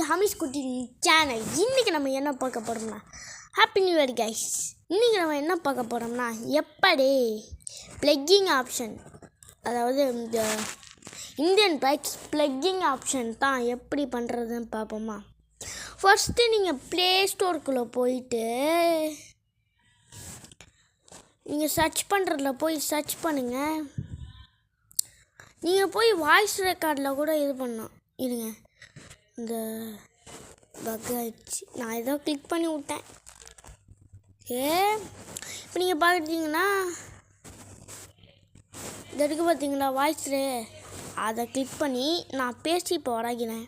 ஹமீஸ் குட்டி சேனல். இன்றைக்கி நம்ம என்ன பார்க்க போகிறோம்னா, ஹாப்பி நியூ இயர் கைஸ். இன்றைக்கி நம்ம என்ன பார்க்க போகிறோம்னா, எப்படி ப்ளக்கிங் ஆப்ஷன், அதாவது இந்த இந்தியன் பைக்ஸ் ப்ளக்கிங் ஆப்ஷன் தான் எப்படி பண்ணுறதுன்னு பார்ப்போமா. ஃபஸ்ட்டு நீங்கள் ப்ளே ஸ்டோருக்குள்ளே போயிட்டு நீங்கள் சர்ச் பண்ணுறதுல போய் சர்ச் பண்ணுங்கள். நீங்கள் போய் வாய்ஸ் ரெக்கார்டில் கூட இது பண்ணோம். இருங்க, இந்த பக் ஆயிடுச்சு, நான் ஏதோ கிளிக் பண்ணி விட்டேன். இப்போ நீங்கள் பார்த்துட்டிங்கன்னா இது இருக்குது பார்த்தீங்களா வாய்ஸு, அதை கிளிக் பண்ணி நான் பேசி இப்போ வராகிறேன்.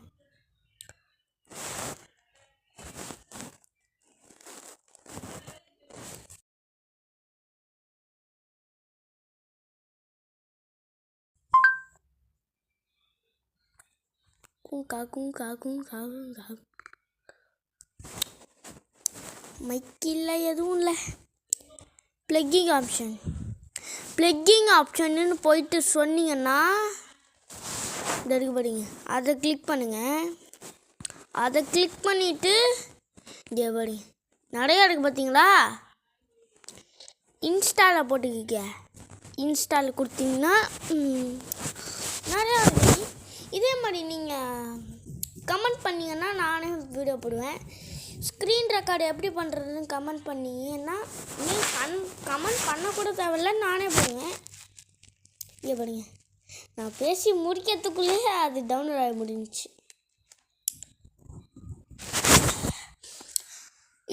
மைக்கில் எதுவும் இல்லை. ப்ளக்கிங் ஆப்ஷன்னு போயிட்டு சொன்னீங்கன்னா இந்த இருக்கு பாருங்க, அதை கிளிக் பண்ணுங்கள். அதை கிளிக் பண்ணிவிட்டு இங்கே பாருங்க நிறையா இருக்குது பார்த்தீங்களா, இன்ஸ்டாவில் போட்டுக்கிக்க. இன்ஸ்டாவில் கொடுத்தீங்கன்னா நிறையா இருக்குது. இதே மாதிரி நீங்கள் கமெண்ட் பண்ணிங்கன்னா நானே வீடியோ போடுவேன். ஸ்க்ரீன் ரெக்கார்டு எப்படி பண்ணுறதுன்னு கமெண்ட் பண்ணிங்கன்னா கமெண்ட் பண்ணக்கூட தேவையில்ல, நானே போடுவேன். இங்கே பாருங்க, நான் பேசி முடிக்கிறதுக்குள்ளேயே அது டவுன்லோட் ஆகி முடிஞ்சிச்சு.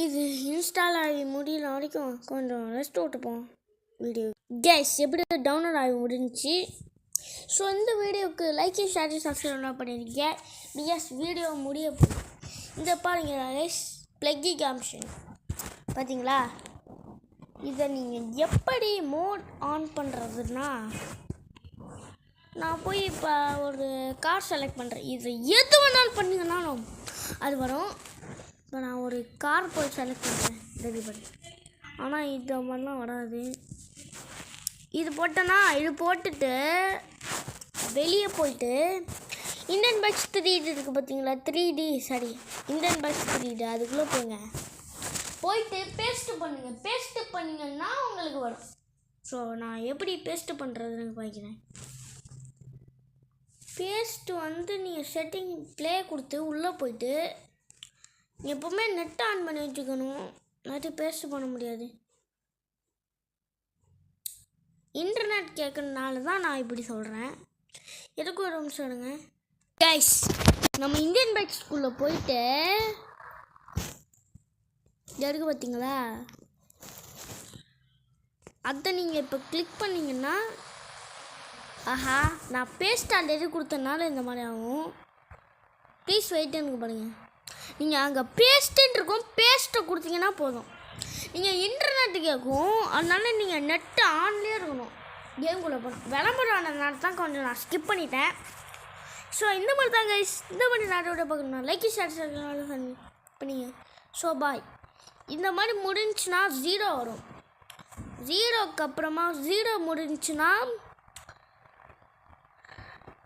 இது இன்ஸ்டால் ஆகி முடியல வரைக்கும் கொஞ்சம் ரெஸ்ட் விட்டுப்போம் வீடியோ. கேஸ் எப்படி டவுன்லோட் ஆகி முடிஞ்சிச்சு. ஸோ இந்த வீடியோவுக்கு லைக் ஷேர் சப்ஸ்கிரைப் பண்ணியிருக்கேன். பிகாஸ் வீடியோ முடிய இந்த பாருங்க கைஸ், ப்ளக்கிங் ஆப்ஷன் பார்த்தீங்களா. இதை நீங்கள் எப்படி மோட் ஆன் பண்ணுறதுன்னா, நான் போய் இப்போ ஒரு கார் செலக்ட் பண்ணுறேன். இது எது வேணாலும் பண்ணிங்கன்னாலும் அது வரும். இப்போ நான் ஒரு கார் போய் செலக்ட் பண்ணுறேன் ரெடி பண்ணி, ஆனால் இது மாதிரிலாம் வராது. இது போட்டேன்னா இது போட்டுட்டு வெளியே போயிட்டு இந்தியன் பைக்ஸ் 3D இருக்குது பார்த்தீங்களா, 3D sorry Indian bikes 3D அதுக்குள்ளே போயிட்டு பேஸ்ட்டு பண்ணிங்கன்னா உங்களுக்கு வரும். ஸோ நான் எப்படி பேஸ்ட்டு பண்ணுறதுன்னு பார்க்கிறேன். பேஸ்ட்டு நீங்கள் செட்டிங் ப்ளே கொடுத்து உள்ளே போயிட்டு எப்போவுமே நெட் ஆன் பண்ணி வச்சுக்கணும், நிறைய பேஸ்ட்டு பண்ண முடியாது. இன்டர்நெட் கேட்கறதுனால தான் நான் இப்படி சொல்கிறேன். எதுக்கு ஒரு நிமிஷம் எடுங்க கைஸ். நம்ம இந்தியன் பைக் ஸ்கூலில் போயிட்டு எடுக்க பார்த்தீங்களா, அதை நீங்கள் இப்போ கிளிக் பண்ணிங்கன்னா, ஆஹா நான் பேஸ்ட் ஆல்ரெடி கொடுத்தனால இந்த மாதிரி ஆகும். ப்ளீஸ் வெயிட்டுன்னு பாருங்கள். நீங்கள் அங்கே பேஸ்ட்டுன்னு இருக்கும், பேஸ்ட்டை கொடுத்தீங்கன்னா போதும். நீங்கள் இன்டர்நெட்டு கேட்கும், அதனால நீங்கள் நெட்டு ஆன்லேயே இருக்கணும். கேம்குள்ளே போகணும். விளம்பரம் ஆனதுனால தான் கொஞ்சம் நான் ஸ்கிப் பண்ணிட்டேன். ஸோ இந்த மாதிரி தான் கைஸ், இந்த மாதிரி நாட்டோட பார்க்கணும். லைக் ஷேர் பண்ணிங்க. So bye. இந்த மாதிரி முடிஞ்சுன்னா 0 வரும். 0க்கு அப்புறமா 0 முடிஞ்சுன்னா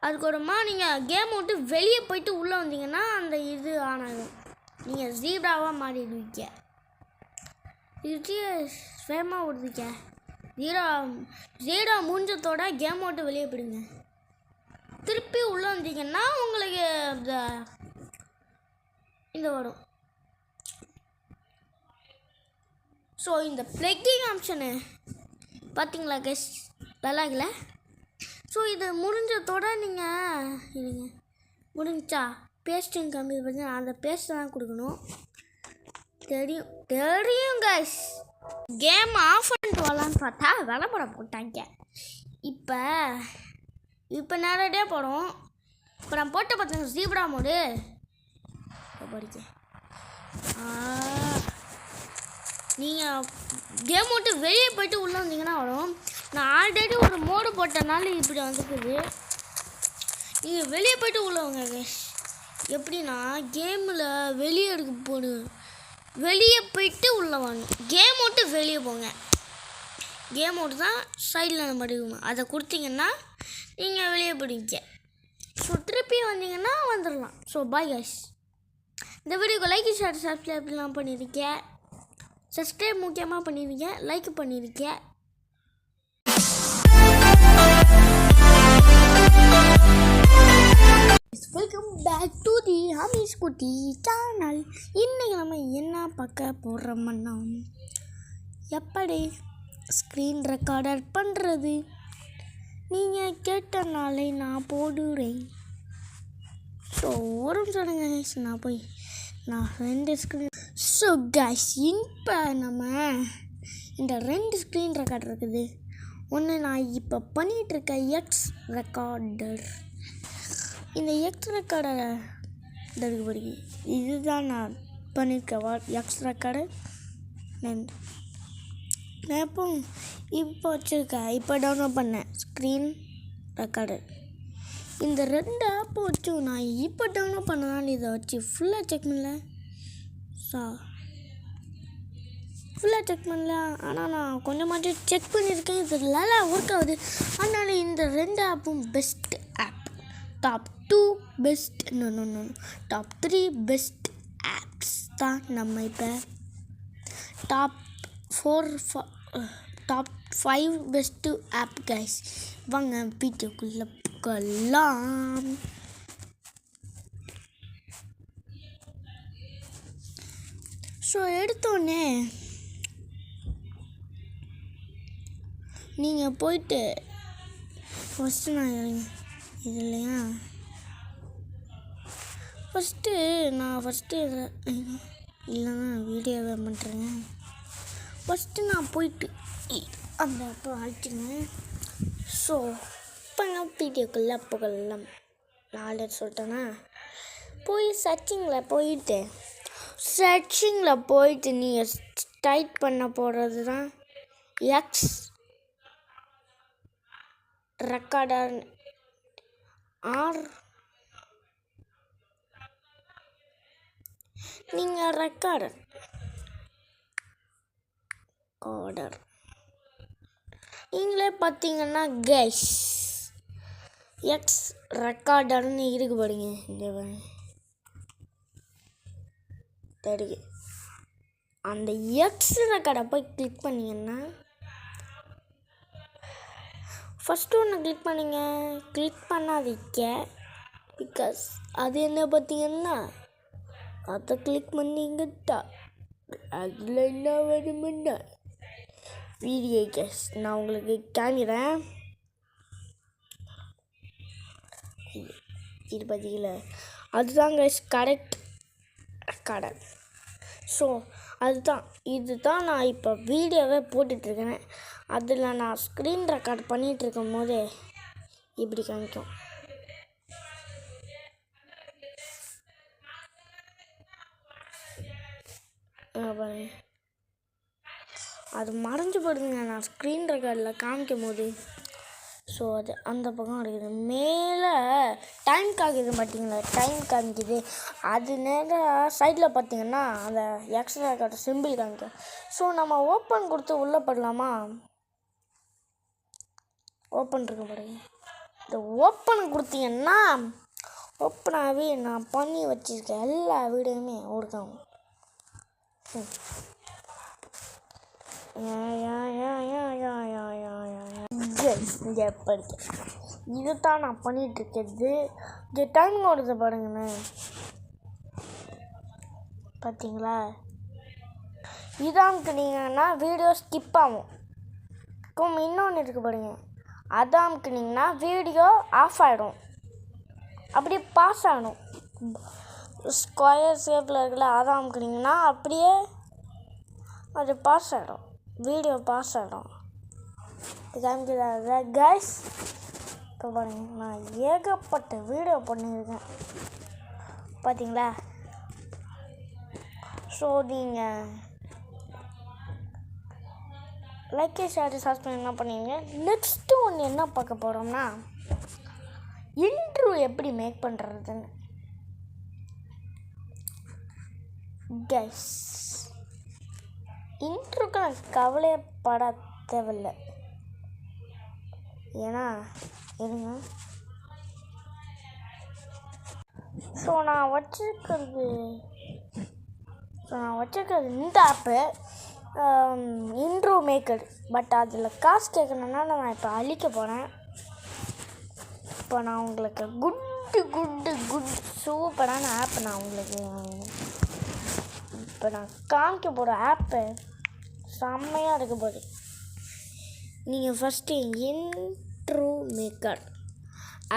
அதுக்கப்புறமா நீங்கள் கேம் விட்டு வெளியே போயிட்டு உள்ளே வந்தீங்கன்னா அந்த இது ஆன் ஆகும். நீங்கள் ஜீப்ராவாக மாறிடுவீங்க. இது வேகமாக விடுவீங்க. 0 முடிஞ்சதோட கேம் விட்டு வெளியே போயிடுங்க. திருப்பி உள்ளே வந்தீங்கன்னா உங்களுக்கு இந்த வரும். ஸோ இந்த ப்ளக்கிங் ஆப்ஷனு பார்த்தீங்களா கைஸ், நல்லா இல்லை. ஸோ இது முடிஞ்சதோட நீங்கள் இருங்க, முடிஞ்சா பேஸ்டிங் கம்மி பார்த்தீங்கன்னா அந்த பேஸ்ட்டை தான் கொடுக்கணும். தெரியும் கைஸ். கேம் ஆஃப் பண்ணிட்டு வரலான்னு பார்த்தா விளம்பரம் போட்டாங்க. இப்போ நேரடியாக போடும். இப்போ நான் போட்ட பார்த்தேன் ஜீப்ரா மோடு படிக்க. நீங்கள் கேம் விட்டு வெளியே போயிட்டு உள்ளே வந்தீங்கன்னா வரும். நான் ஆல்ரெடி ஒரு மோடு போட்டனால இப்படி வந்துக்குது. நீங்கள் வெளியே போயிட்டு உள்ளே வாங்க கைஸ். எப்படின்னா கேமில் வெளியே வெளியே போயிட்டு உள்ளே வாங்க. கேம் விட்டு வெளியே போங்க. கேம் விட்டு தான் சைடில் நம்ம எடுக்கணும். அதை கொடுத்தீங்கன்னா நீங்கள் வெளியே போடுவீங்க. ஸோ திருப்பி வந்தீங்கன்னா வந்துடலாம். So bye guys. இந்த வீடியோக்கு லைக் ஷேர் சப்ஸ்கிரைப்லாம் பண்ணியிருக்கேன். சப்ஸ்கிரைப் முக்கியமாக பண்ணியிருக்கேன், லைக் பண்ணியிருக்கேன். Welcome back to the Hamees குட்டி சேனல். இன்றைக்கி நம்ம என்ன பார்க்க போகிறோம்னா எப்படி ஸ்க்ரீன் ரெக்கார்டர் பண்ணுறது. நீங்கள் கேட்டனாலே நான் போடுறேன். ஸோ ஒரு நிமிஷம் நான் 2 ஸ்க்ரீன். ஸோ கைஸ், இப்போ நம்ம இந்த 2 ஸ்க்ரீன் ரெக்கார்டர் இருக்குது. ஒன்று நான் இப்போ பண்ணிகிட்ருக்க எக்ஸ் ரெக்கார்டர். இந்த எக்ஸ் ரெக்கார்டரை படிக்க இதுதான் நான் பண்ணியிருக்கேன். எக்ஸ் ரெக்கார்டர் நான் இப்போ வச்சுருக்கேன். இப்போ டவுன்லோட் பண்ணேன் ஸ்க்ரீன் ரெக்கார்டர். இந்த 2 ஆப்பை வச்சு நான் இப்போ டவுன்லோட் பண்ணனால இதை வச்சு ஃபுல்லாக செக் பண்ணல. ஆனால் நான் கொஞ்சமாச்சும் செக் பண்ணியிருக்கேன். இது நல்லா ஒர்க் ஆகுது. அதனால் இந்த 2 ஆப்பும் best app. Top 2 best top 3 best apps தான் நம்ம இப்போ டாப் 5 பெஸ்ட்டு ஆப் கைஸ். வாங்க வீடியோக்குள்ளே போகலாம். ஸோ எடுத்தோடனே நீங்கள் போயிட்டு ஃபஸ்ட்டு நான் இது இல்லையா ஃபஸ்ட்டு இல்லைன்னா வீடியோவே பண்ணுறேங்க. ஃபஸ்ட்டு நான் போயிட்டு அந்த அப்போ ஆச்சுங்க. ஸோ இப்போ நான் வீடியோக்குள்ளே போகலாம். நான் ஆல்ரெடி சொல்லிட்டேன்னா சர்ச்சிங்கில் போயிட்டு நீங்கள் டைப் பண்ண போகிறது தான் எக்ஸ் ரெக்கார்டர் ஆர் நீங்கள் ரெக்கார்டர் நீங்களே பார்த்தீங்கன்னா கைஸ் எக்ஸ் ரெக்கார்டர்னு இருக்கு பாருங்க. இந்த தடுக்கு அந்த எக்ஸ் ரெக்கார்டை போய் கிளிக் பண்ணிங்கன்னா ஃபஸ்ட்டு ஒன்று கிளிக் பண்ணாதீங்க. பிகாஸ் அது என்ன பார்த்தீங்கன்னா அதை கிளிக் பண்ணிக்கிட்டா அதில் என்ன வருமுன்னா வீடியோ கேஸ் நான் உங்களுக்கு காமிக்கிறேன். இது பார்த்தீங்களா, அதுதான் கைஸ் கரெக்ட் ரெக்கார்டர். ஸோ இதுதான் நான் இப்போ வீடியோவே போட்டுட்ருக்கேன். அதில் நான் ஸ்க்ரீன் ரெக்கார்ட் பண்ணிகிட்ருக்கும் போது இப்படி காமிக்கும். அது மறைஞ்சு போடுதுங்க நான் ஸ்க்ரீன் ரெக்கார்டில் காமிக்கும் போது. ஸோ அது அந்த பக்கம் இருக்குது. மேலே டைம் காமிக்குது பார்த்தீங்களா, டைம் காமிக்குது. அது நேராக சைடில் பார்த்தீங்கன்னா அந்த எக்ஸ் ரெக்கார்டர் சிம்பிள் காமிக்கும். ஸோ நம்ம ஓப்பன் கொடுத்து உள்ளே போடலாமா? ஓப்பன் இருக்க பாருங்க. இந்த ஓப்பன் கொடுத்தீங்கன்னா ஓப்பனாகவே நான் பண்ணி வச்சுருக்கேன் எல்லா வீடியோவுமே ஓடுதாகும். இதுதான் நான் பண்ணிகிட்ருக்கிறது. இந்த டைம் ஓடுது பாருங்கண்ணே, பார்த்தீங்களா? இதாமுக்குனீங்கன்னா வீடியோ ஸ்கிப் ஆகும். இன்னொன்று இருக்குது பாருங்க, அதாமுக்குனீங்கன்னா வீடியோ ஆஃப் ஆகிடும், அப்படியே பாஸ் ஆகிடும். ஸ்கொயர் ஷேப்பில் இருக்குல்ல, அதாமுக்குனீங்கன்னா அப்படியே அது பாஸ் ஆகிடும், வீடியோ பாஸ் ஆகிடும். காமிக்கிறதா கைஸ்? இப்போ பாருங்க, நான் ஏகப்பட்ட வீடியோ பண்ணியிருக்கேன் பார்த்தீங்களா? ஸோ நீங்கள் லைக் ஷேர் சப்ஸ்கிரைப் என்ன பண்ணுவீங்க. நெக்ஸ்ட்டு ஒன்று என்ன பார்க்க போகிறோம்னா இன்ட்ரோ எப்படி மேக் பண்ணுறதுன்னு. கைஸ், இன்ட்ரோக்கு நான் கவலைப்பட தேவையில்லை. ஏன்னா இருங்க, ஸோ நான் வச்சுருக்கிறது ஸோ நான் வச்சுருக்கிறது இந்த ஆப்பு இன்ட்ரோ மேக்கர். பட் அதில் காசு கேட்கணுன்னா நான் இப்போ அழிக்க போகிறேன். இப்போ நான் உங்களுக்கு குட் சூப்பரான ஆப் நான் உங்களுக்கு இப்போ நான் காமிக்க போகிற ஆப்பு செம்மையாக இருக்க போகுது. நீங்கள் ஃபஸ்ட்டு இன்ட்ரோ மேக்கர்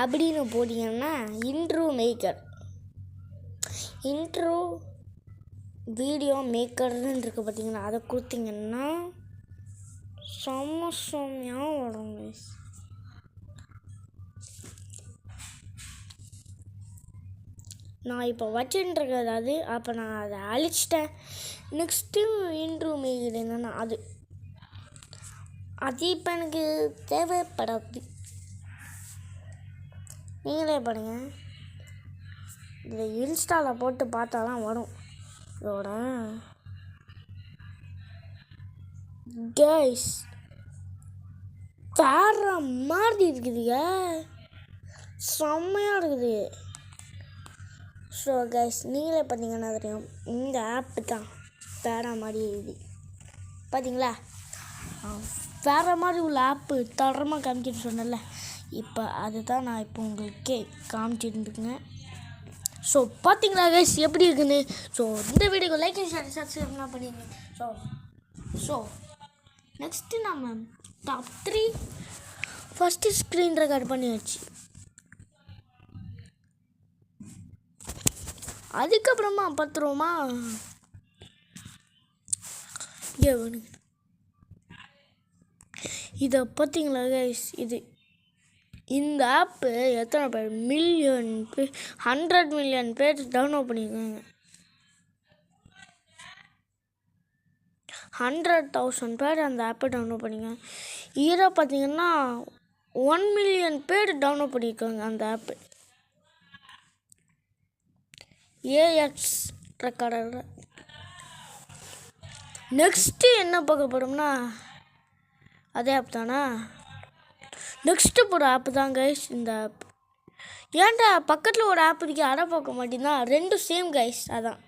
அப்படின்னு போட்டிங்கன்னா இன்ட்ரோ வீடியோ மேக்கர்னு இருக்குது பார்த்தீங்கன்னா, அதை கொடுத்தீங்கன்னா செம்மையாக வரும். நான் இப்போ வச்சுட்டுருக்கிறது அது. அப்போ நான் அதை அழிச்சிட்டேன். நெக்ஸ்ட்டு இன்ட்ரோ மேக்கர் என்னென்னா அது இப்போ எனக்கு தேவைப்படாது. நீங்களே பாருங்க, இதில் இன்ஸ்டாவில் போட்டு பார்த்தா தான் வரும். இதோட கைஸ் வேற மாதிரி இருக்குதுங்க, செம்மையாக இருக்குது. ஸோ கைஸ் நீங்களே பார்த்தீங்கன்னா தெரியும், இந்த ஆப்பு தான் வேற மாதிரி இருக்குது. பார்த்தீங்களா, வேறு மாதிரி உள்ள ஆப்பு தரமாக காமிச்சிட்டு சொன்னல, இப்போ அதுதான் நான் இப்போ உங்களுக்கே காமிச்சிருந்துக்குங்க. ஸோ பார்த்தீங்களா கைஸ் எப்படி இருக்குன்னு. ஸோ இந்த வீடியோக்கு லைக் அண்ட் ஷேர் சப்ஸ்கிரைப்லாம் பண்ணிடுங்க. ஸோ நெக்ஸ்ட்டு நம்ம டாப் 3 ஃபஸ்ட்டு ஸ்க்ரீன் ரெக்கார்ட் பண்ணியாச்சு. அதுக்கப்புறமா பார்த்துருவோமா, இதை பார்த்தீங்களா கைஸ், இந்த ஆப்பு எத்தனை பேர் 100 மில்லியன் பேர் டவுன்லோட் பண்ணியிருக்காங்க. 100,000 பேர் அந்த ஆப்பை டவுன்லோட் பண்ணியிருக்காங்க. இதை பார்த்தீங்கன்னா 1 மில்லியன் பேர் டவுன்லோட் பண்ணியிருக்காங்க அந்த ஆப்பு. Ax recorder. நெக்ஸ்ட்டு என்ன பார்க்க போகிறோம்னா அதே ஆப் தானா, நெக்ஸ்ட்டு போகிற ஆப்பு தான் கைஸ் இந்த ஆப். ஏன்டா பக்கத்தில் ஒரு ஆப் இருக்கு அதை பார்க்க மாட்டேன்னா, ரெண்டும் சேம் கைஸ். அதான்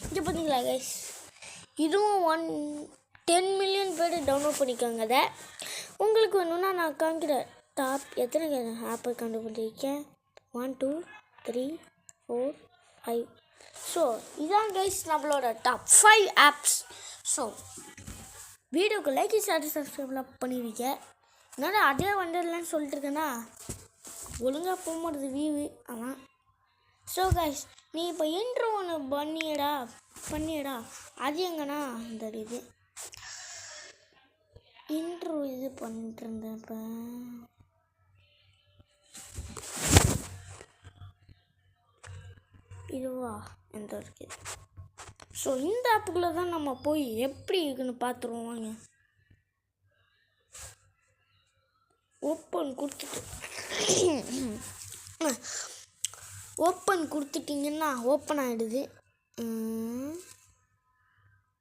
இங்கே பார்த்தீங்களா கைஸ், இதுவும் 10 மில்லியன் பேர் டவுன்லோட் பண்ணிக்காங்க. அதை உங்களுக்கு வேணும்னா நான் காமிக்கிற டாப் எத்தனை ஆப்பை கண்டுபிடிச்சிருக்கேன், 1 2 3 4 5. ஸோ இதான் கைஸ் நம்மளோட டாப் 5 ஆப்ஸ். ஸோ வீடியோக்கு லைக் ஷேர் சப்ஸ்கிரைப்லாம் பண்ணிடுங்க. என்னடா அதே வந்துடலன்னு சொல்லிட்டு இருக்கேன்னா, ஒழுங்காக போக மாட்டேது வியூ. ஆனால் ஸோ கைஸ் நீ இப்போ இன்ட்ரோ ஒன்று பண்ணியடா அது எங்கன்னா இந்த இன்ட்ரோ பண்ணிட்டு இருந்தேன். இப்போ இதுவா எந்த இருக்குது. ஸோ இந்த ஆப்புக்குள்ளே தான் நம்ம போய் எப்படி இருக்குன்னு பார்த்துருவோம் வாங்க. ஓப்பன் கொடுத்துட்டிங்கன்னா ஓப்பன் ஆகிடுது.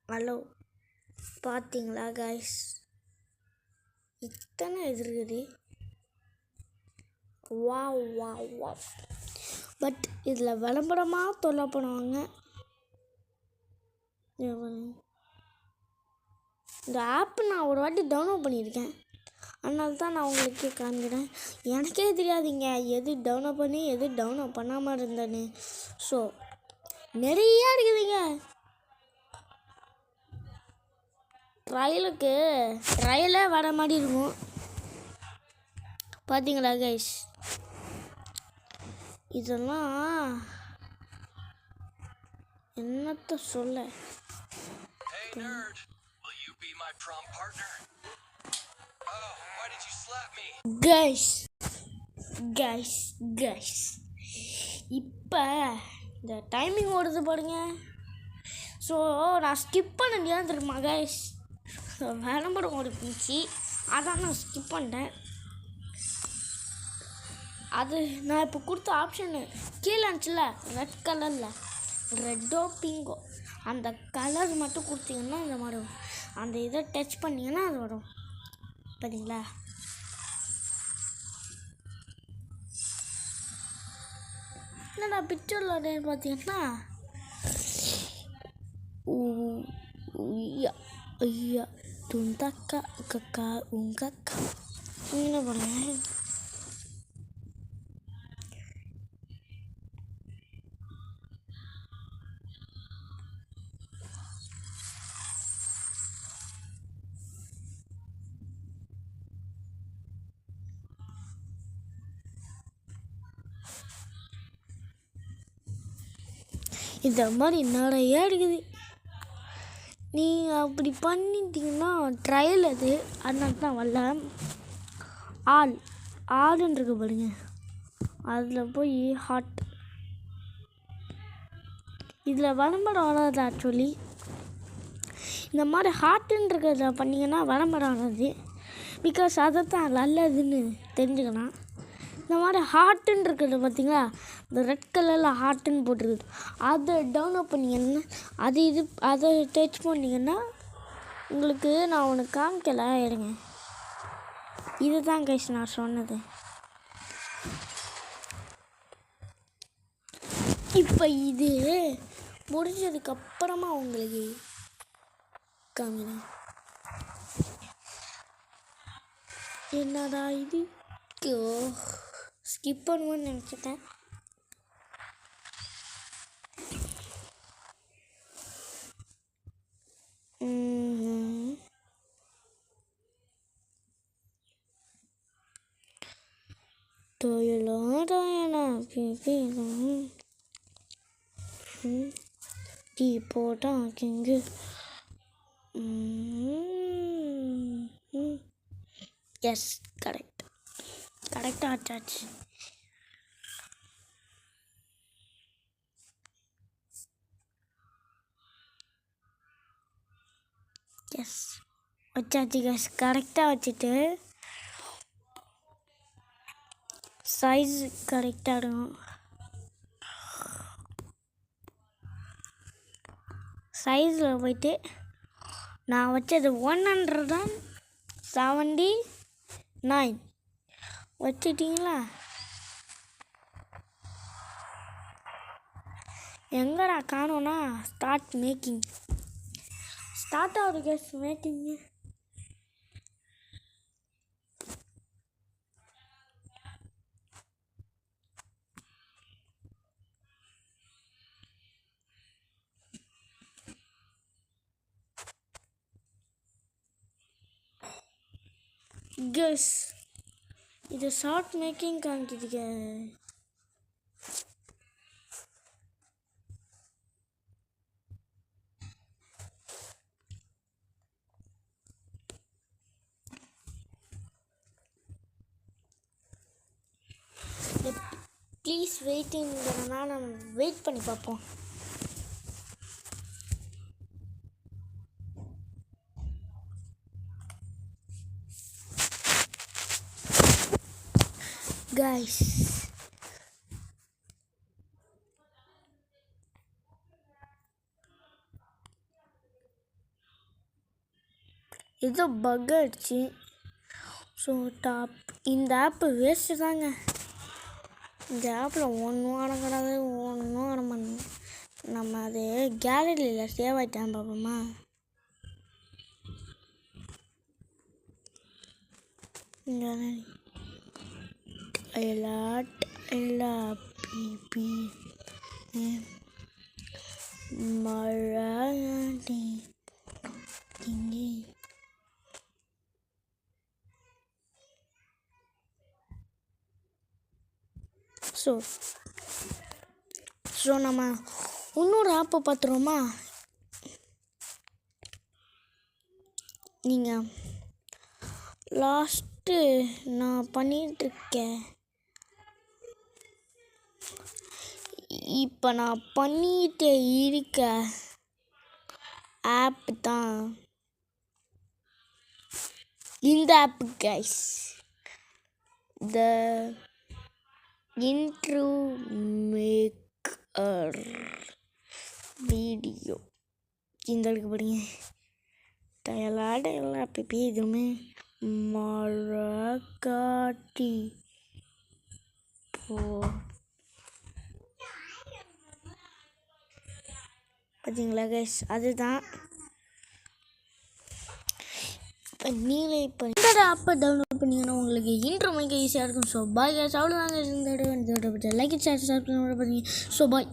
ஹலோ பார்த்தீங்களா கைஸ், இத்தனை இது இருக்குது. வா பட் இதில் விளம்பரமாக தொல்லை பண்ணுவாங்க. இந்த ஆப்பு நான் ஒரு வாட்டி டவுன்லோட் பண்ணியிருக்கேன், அதனால தான் நான் உங்களுக்கு காண்கிறேன். எனக்கே தெரியாதுங்க எது டவுன்லோட் பண்ணி எது டவுன்லோட் பண்ணாமல் இருந்தேன்னு. ஸோ நிறையா இருக்குதுங்க. ட்ரையலே வர மாதிரி இருக்கும். பார்த்தீங்களா கைஸ், இதெல்லாம் என்னத்த சொல்ல. கைஸ் இப்போ இந்த டைமிங் ஓடுது பாருங்க. ஸோ நான் ஸ்கிப் பண்ண ஏன் தெரியுமா கைஸ், விளம்பரம் ஓடிச்சு, அதான் நான் ஸ்கிப் பண்ணிட்டேன். அது நான் இப்போ கொடுத்த ஆப்ஷனு கீழே இருந்துச்சுல ரெட் கலரில், ரெட்டோ பிங்கோ அந்த கலர் மட்டும் கொடுத்தீங்கன்னா இந்த மாதிரி வரும். அந்த இதை டச் பண்ணிங்கன்னா அது வரும். பார்த்தீங்களா, என்னடா பிக்சரில் பார்த்தீங்கன்னா ஐயா ஐயா துந்தக்கா கக்கா உங்கக்கா என்ன பண்ணுங்க. இந்த மாதிரி நிறைய இருக்குது. நீங்கள் அப்படி பண்ணிட்டீங்கன்னா ட்ரையல் அது அதனால தான் வரல. ஆடுன்னு இருக்கு பாருங்க, அதில் போய் ஹாட் இதில் விளம்பரம் வராது. ஆக்சுவலி இந்த மாதிரி ஹார்ட்டுன்னு இருக்கிறத பண்ணிங்கன்னா விளம்பரம் வராது. பிகாஸ் அதை தான் நல்லதுன்னு தெரிஞ்சுக்கலாம். இந்த மாதிரி ஹார்ட்டுன்னு இருக்கிறது பார்த்தீங்களா, இந்த ரெட் கலரில் ஹார்ட்டுன்னு போட்டிருக்குது, அதை டவுன்லோட் பண்ணிங்கன்னா அதை டச் பண்ணிங்கன்னா உங்களுக்கு நான் ஒன்று காமிக்கல இருங்க. இது தான் கைஸ் நான் சொன்னது. இப்போ இது முடிஞ்சதுக்கப்புறமா உங்களுக்கு காமிக்கிறேன். என்னடா இது ஸ்கிப் பண்ணுவோன்னு நினச்சிட்டேன். டீ போட்டா கிங்கு எஸ் கரெக்டாக ஆச்சாச்சு. எஸ் வச்சாச்சு கேஸ், கரெக்டாக வச்சுட்டு சைஸ் கரெக்டாக இருக்கும். சைஸில் போயிட்டு நான் வச்சது 179 வச்சுட்டிங்களா? எங்கடா காணோன்னா ஸ்டார்ட் ஆகுது கேஸ் மேக்கிங்கு. கெஸ் இது ஷார்ட் மேக்கிங் காமிக்குதுங்க. ப்ளீஸ் வெயிட்டிங்கிறனா நம்ம வெயிட் பண்ணி பார்ப்போம். Guys, ஏதோ பக் ஆயிடுச்சு. ஸோ இந்த ஆப்பு வேஸ்ட்டு தாங்க. இந்த ஆப்பில் ஒன்றும் அடங்காது, ஒன்றும் அட பண்ணணும். நம்ம அது கேலரியில் சேவ் ஆகிட்டான் பார்ப்போமா. எல்லா பிபி மழை இங்கே ஸோ நம்ம இன்னொரு ஆப்பை பார்த்துருவோமா. நீங்கள் லாஸ்ட்டு நான் பண்ணிகிட்ருக்கேன், இப்போ நான் பண்ணிகிட்டே இருக்க ஆப் தான் இந்த app guys. The intro maker video இந்த அளவுக்கு படிங்க. டயலாட எல்லா பிபி இதுவுமே மரக்காட்டி பார்த்தீங்களா கைஸ், அதுதான் இப்போ நீங்களே இப்போ இந்த ஆப்பை டவுன்லோட் பண்ணிங்கன்னா உங்களுக்கு இன்ட்ரோ மைக்க ஈஸியாக இருக்கும். ஸோ பாய் கைஸ், அவ்வளோதாங்க இந்த லைக் ஷேர் பண்ணி பார்த்தீங்க. So bye.